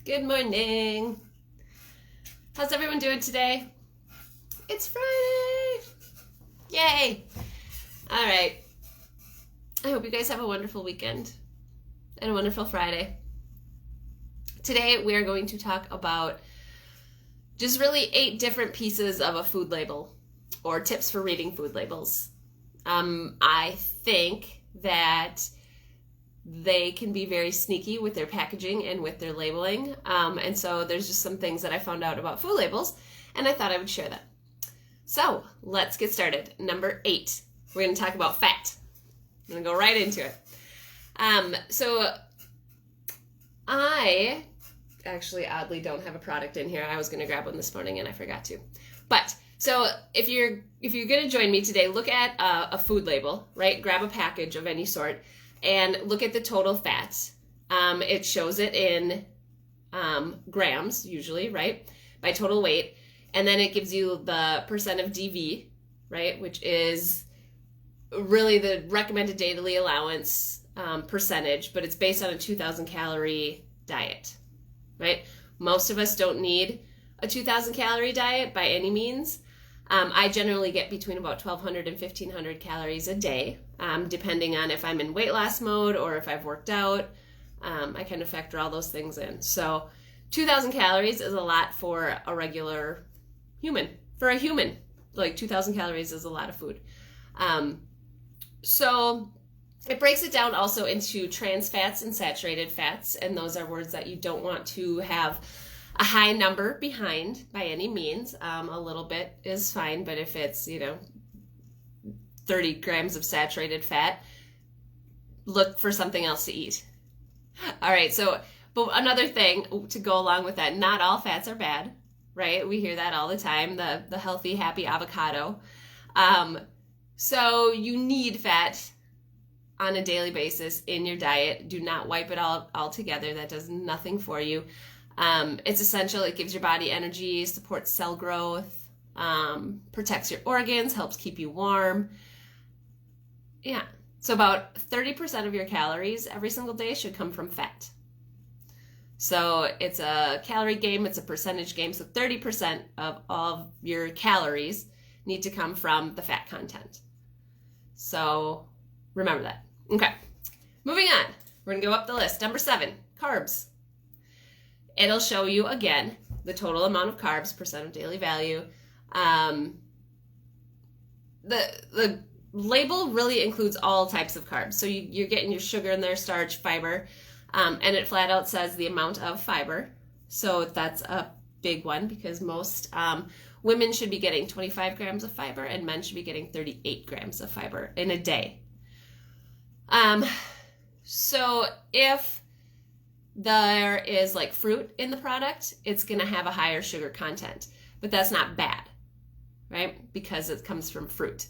Good morning. How's everyone doing today? It's Friday. Yay. All right. I hope you guys have a wonderful weekend and a wonderful Friday. Today we are going to talk about just really 8 different pieces of a food label or tips for reading food labels. I think that they can be very sneaky with their packaging and with their labeling. And so there's just some things that I found out about food labels, and I thought I would share them. So let's get started. Number 8, we're going to talk about fat. I'm going to go right into it. So I actually oddly don't have a product in here. I was going to grab one this morning and I forgot to. But so if you're going to join me today, look at a food label, right? Grab a package of any sort and look at the total fat. It shows it in grams usually, right? By total weight. And then it gives you the percent of DV, right? Which is really the recommended daily allowance percentage, but it's based on a 2,000 calorie diet, right? Most of us don't need a 2,000 calorie diet by any means. I generally get between about 1,200 and 1,500 calories a day, depending on if I'm in weight loss mode or if I've worked out. I kind of factor all those things in. So 2,000 calories is a lot for a regular human. For a human, like 2,000 calories is a lot of food. So it breaks it down also into trans fats and saturated fats, and those are words that you don't want to have a high number behind by any means. A little bit is fine, but if it's, 30 grams of saturated fat, look for something else to eat. All right, but another thing to go along with that, not all fats are bad, right? We hear that all the time, the healthy, happy avocado. So you need fat on a daily basis in your diet. Do not wipe it all together. That does nothing for you. It's essential. It gives your body energy, supports cell growth, protects your organs, helps keep you warm. Yeah. So about 30% of your calories every single day should come from fat. So it's a calorie game. It's a percentage game. So 30% of all your calories need to come from the fat content. So remember that. Okay. Moving on. We're going to go up the list. Number 7, carbs. It'll show you, again, the total amount of carbs, percent of daily value. The label really includes all types of carbs. So you're getting your sugar in there, starch, fiber, and it flat out says the amount of fiber. So that's a big one because most women should be getting 25 grams of fiber and men should be getting 38 grams of fiber in a day. So if there is like fruit in the product, it's going to have a higher sugar content, but that's not bad, right? Because it comes from fruit.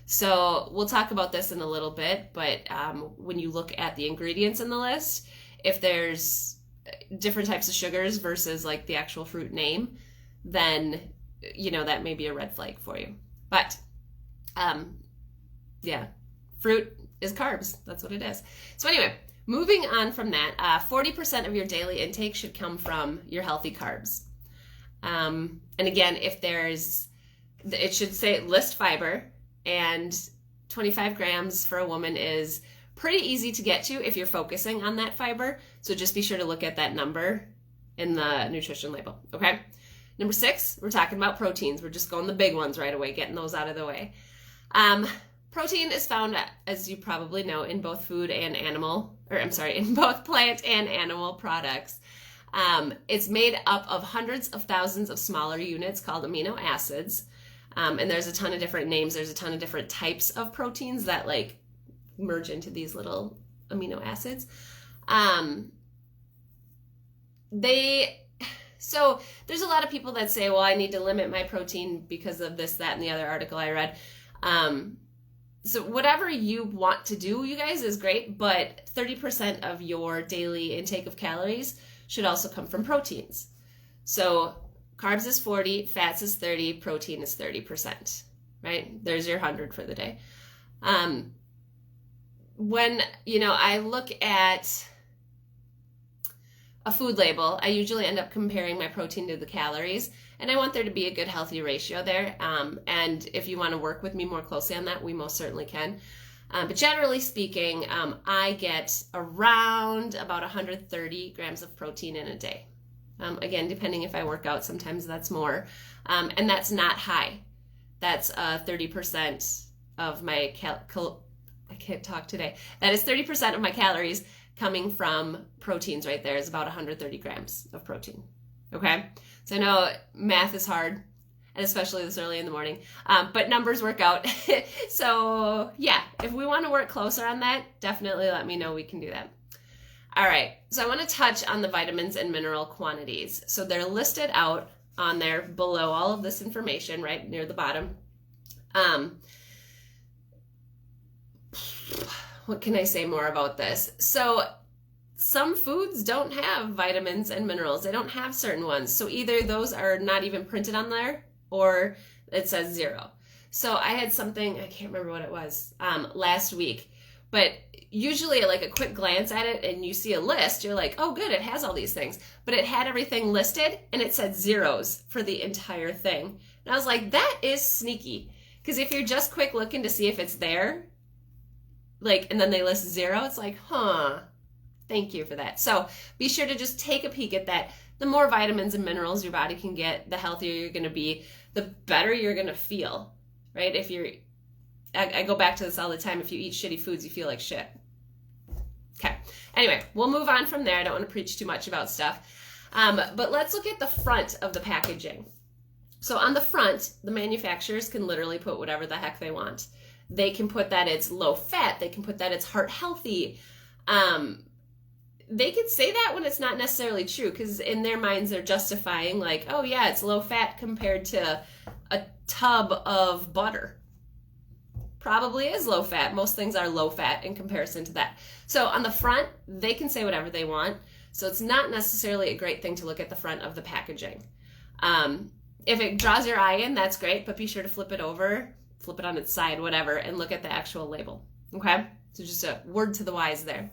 So we'll talk about this in a little bit, but when you look at the ingredients in the list, if there's different types of sugars versus like the actual fruit name, then, that may be a red flag for you. But fruit is carbs. That's what it is. So anyway, moving on from that, 40% of your daily intake should come from your healthy carbs. And again, it should say list fiber, and 25 grams for a woman is pretty easy to get to if you're focusing on that fiber. So just be sure to look at that number in the nutrition label, okay? Number 6, we're talking about proteins. We're just going the big ones right away, getting those out of the way. Protein is found, as you probably know, in both in both plant and animal products. It's made up of hundreds of thousands of smaller units called amino acids. And there's a ton of different names. There's a ton of different types of proteins that like merge into these little amino acids. So there's a lot of people that say, well, I need to limit my protein because of this, that, and the other article I read. So whatever you want to do, you guys, is great, but 30% of your daily intake of calories should also come from proteins. So carbs is 40, fats is 30, protein is 30%, right? There's your 100 for the day. When, I look at a food label, I usually end up comparing my protein to the calories, and I want there to be a good healthy ratio there. And if you want to work with me more closely on that, we most certainly can. But generally speaking, I get around about 130 grams of protein in a day. Again, depending if I work out, sometimes that's more. And that's not high. That's 30% of my I can't talk today. That is 30% of my calories coming from proteins right there is about 130 grams of protein. Okay? So I know math is hard, and especially this early in the morning, but numbers work out. So yeah, if we want to work closer on that, definitely let me know. We can do that. All right, so I want to touch on the vitamins and mineral quantities. So they're listed out on there below all of this information, right near the bottom. What can I say more about this? So some foods don't have vitamins and minerals. They don't have certain ones. So either those are not even printed on there, or it says 0. So I had something, I can't remember what it was, last week, but usually like a quick glance at it and you see a list, you're like, oh good, it has all these things. But it had everything listed and it said zeros for the entire thing. And I was like, that is sneaky. Because if you're just quick looking to see if it's there, like, and then they list 0, it's like, huh, thank you for that. So be sure to just take a peek at that. The more vitamins and minerals your body can get, the healthier you're going to be, the better you're going to feel, right? If you're, I go back to this all the time, if you eat shitty foods, you feel like shit. Okay. Anyway, we'll move on from there. I don't want to preach too much about stuff. But let's look at the front of the packaging. So on the front, the manufacturers can literally put whatever the heck they want. They can put that it's low fat. They can put that it's heart healthy. They can say that when it's not necessarily true, because in their minds they're justifying like, oh yeah, it's low fat compared to a tub of butter. Probably is low fat. Most things are low fat in comparison to that. So on the front, they can say whatever they want. So it's not necessarily a great thing to look at the front of the packaging. If it draws your eye in, that's great, but be sure to flip it over, flip it on its side, whatever, and look at the actual label. Okay? So just a word to the wise there.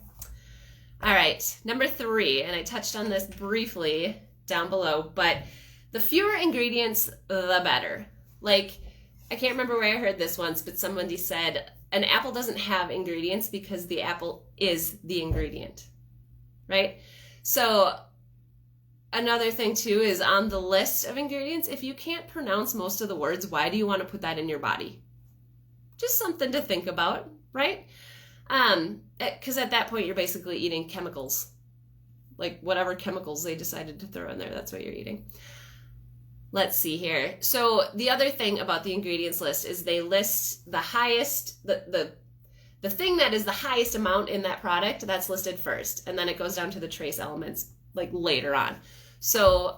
All right, number 3, and I touched on this briefly down below, but the fewer ingredients, the better. Like, I can't remember where I heard this once, but somebody said an apple doesn't have ingredients because the apple is the ingredient, right? So another thing too is on the list of ingredients, if you can't pronounce most of the words, why do you want to put that in your body? Just something to think about, right? Because at that point you're basically eating chemicals, like whatever chemicals they decided to throw in there, that's what you're eating. Let's see here. So the other thing about the ingredients list is they list the highest, the thing that is the highest amount in that product, that's listed first. And then it goes down to the trace elements like later on. So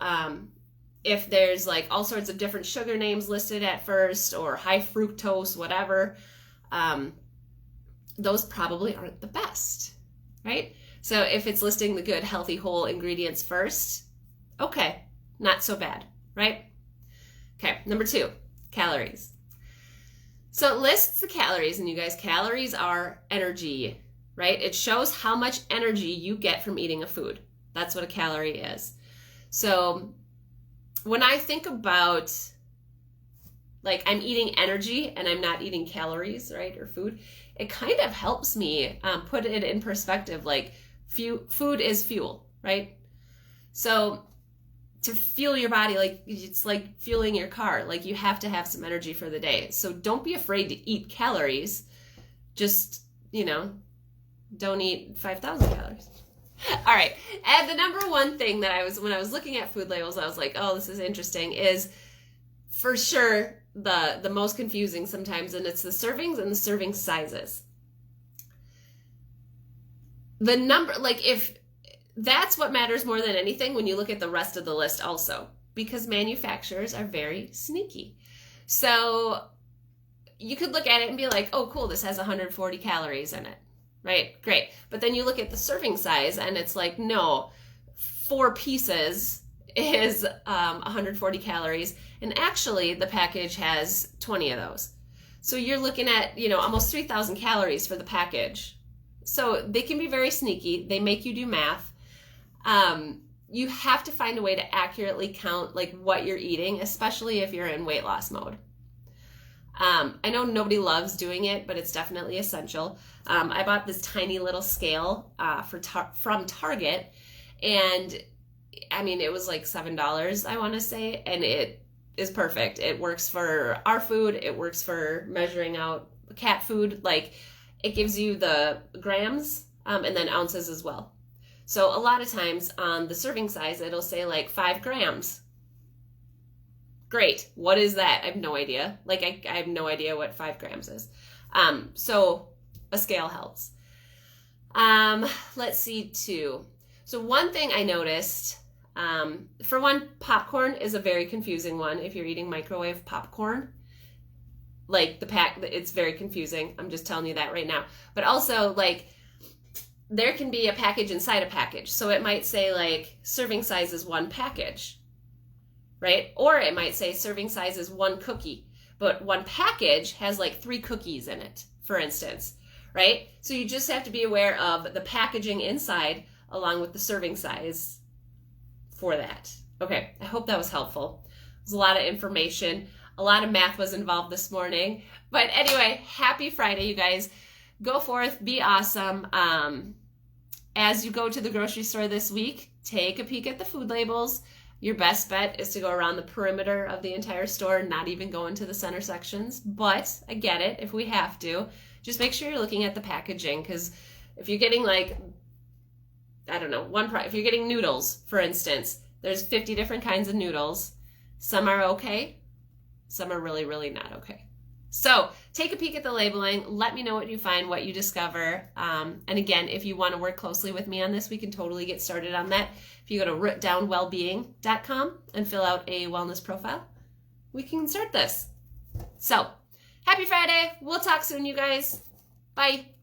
if there's like all sorts of different sugar names listed at first, or high fructose, whatever, those probably aren't the best, right? So if it's listing the good, healthy, whole ingredients first, okay, not so bad, right? Okay, number 2, calories. So it lists the calories, and you guys, calories are energy, right? It shows how much energy you get from eating a food. That's what a calorie is. So when I think about, like, I'm eating energy and I'm not eating calories, right, or food, it kind of helps me put it in perspective, like food is fuel, right? So to fuel your body, like it's like fueling your car, like you have to have some energy for the day. So don't be afraid to eat calories. Just, don't eat 5,000 calories. All right. And the number 1 thing that when I was looking at food labels, I was like, oh, this is interesting, is for sure the most confusing sometimes, and it's the servings and the serving sizes. The number, like, if that's what matters more than anything when you look at the rest of the list also, because manufacturers are very sneaky. So you could look at it and be like, oh, cool, this has 140 calories in it, right? Great. But then you look at the serving size and it's like, no, 4 pieces is 140 calories. And actually the package has 20 of those. So you're looking at, almost 3,000 calories for the package. So they can be very sneaky. They make you do math. you have to find a way to accurately count like what you're eating, especially if you're in weight loss mode. I know nobody loves doing it, but it's definitely essential. I bought this tiny little scale from Target, and I mean, it was like $7, I want to say, and it is perfect. It works for our food. It works for measuring out cat food. Like, it gives you the grams and then ounces as well. So a lot of times on the serving size, it'll say like 5 grams. Great. What is that? I have no idea. Like, I have no idea what 5 grams is. So a scale helps. Let's see too. So one thing I noticed, for one, popcorn is a very confusing one if you're eating microwave popcorn. Like, it's very confusing. I'm just telling you that right now. But also, like, there can be a package inside a package. So it might say like serving size is 1 package, right? Or it might say serving size is 1 cookie, but 1 package has like 3 cookies in it, for instance, right? So you just have to be aware of the packaging inside along with the serving size for that. Okay, I hope that was helpful. There's a lot of information. A lot of math was involved this morning. But anyway, happy Friday, you guys. Go forth, be awesome. As you go to the grocery store this week, take a peek at the food labels. Your best bet is to go around the perimeter of the entire store, not even go into the center sections. But I get it if we have to. Just make sure you're looking at the packaging, because if you're getting like, I don't know, if you're getting noodles, for instance, there's 50 different kinds of noodles. Some are okay. Some are really, really not okay. So take a peek at the labeling. Let me know what you find, what you discover. And again, if you want to work closely with me on this, we can totally get started on that. If you go to rootdownwellbeing.com and fill out a wellness profile, we can start this. So happy Friday. We'll talk soon, you guys. Bye.